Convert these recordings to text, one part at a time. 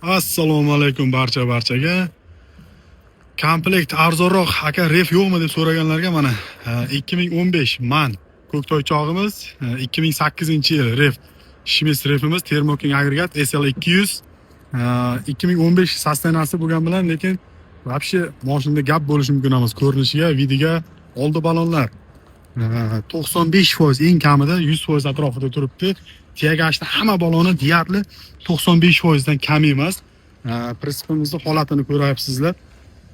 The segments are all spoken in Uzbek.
Assalomu alaykum barchaga. Komplekt arzonroq aka ref yo'qmi deb so'raganlarga mana 2015 man Ko'ktoy chog'imiz 2008-yil ref Shimiz refimiz Thermoking agregat SL200 2015 sostenasi bo'lgan bilan lekin вообще mashinada gap bo'lishi mumkin emas. Ko'rinishiga, videoga oldi balonlar 95% eng kamida 100% atrofida turibdi. Tiyagashda hamma baloni deyarli 95% dan kam emas. Prinsipimizning holatini ko'ryapsizlar.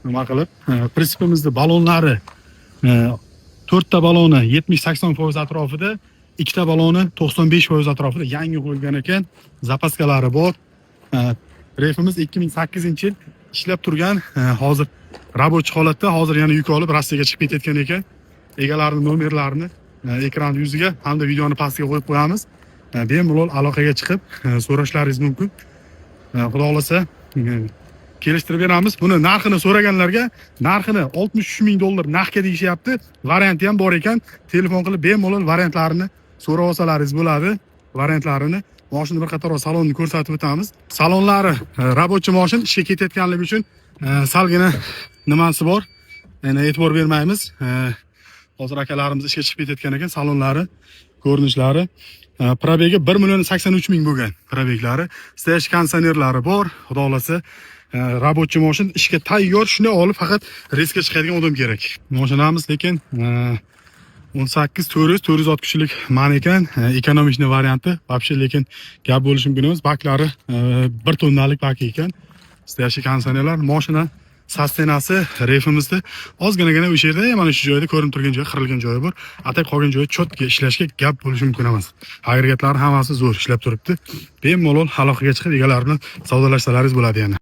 Nima qilib? Prinsipimizning balonlari 4 ta baloni 70-80% atrofida, 2 ta baloni 95% atrofida yangi qo'yilgan ekan. Zapaskalari bor. Refimiz 2008-yil ishlab turgan, hozir rabochiy holatda, hozir yana yuk olib Rossiyaga chiqib ketayotgan ekan. Egalarining nomerlarini ekran yuziga hamda videoni pastiga qo'yib qo'yamiz. Bemalol aloqaga chiqib so'rashlaringiz mumkin. Xudo xolasa kelishtirib beramiz. Buni narxini so'raganlarga narxini $63,000 narxga deyishyapti. Varianti ham bor ekan. Telefon qilib bemalol variantlarini so'rab olsalaringiz bo'ladi. Variantlarini mashina bir qator salonni ko'rsatib o'tamiz. Salonlari rabochiy mashin ishga ketayotganligi uchun salgina nimasi bor. Yana e'tibor bermaymiz. Hozir akalarimiz ishga chiqib ketayotgan ekan. Salonlari, ko'rinishlari probegi 1,83,000 bo'lgan probeglari. Stage konditsionerlari bor. Xudo xolasa rabochiy mashin ishga tayyor, shuni olib faqat reysga chiqadigan odam kerak. Mashinamiz lekin 18-400 kishilik man ekan, ekonomik varianti. Вообще lekin gap bo'lishi mumkin emas. Baklari 1 tonnalik bak ekan. Stage konditsionerlar, mashina sostenasi refimizda ozginagina o'sha yerda, mana shu joyda ko'rinib turgan joyi, qirilgan joyi bor. Atak qolgan joyi chotga ishlashga gap bo'lishi mumkin emas. Agregatlar hammasi zo'r ishlab turibdi. Bemalol aloqaga chiqib egalar bilan savdolashsalaringiz bo'ladi yana.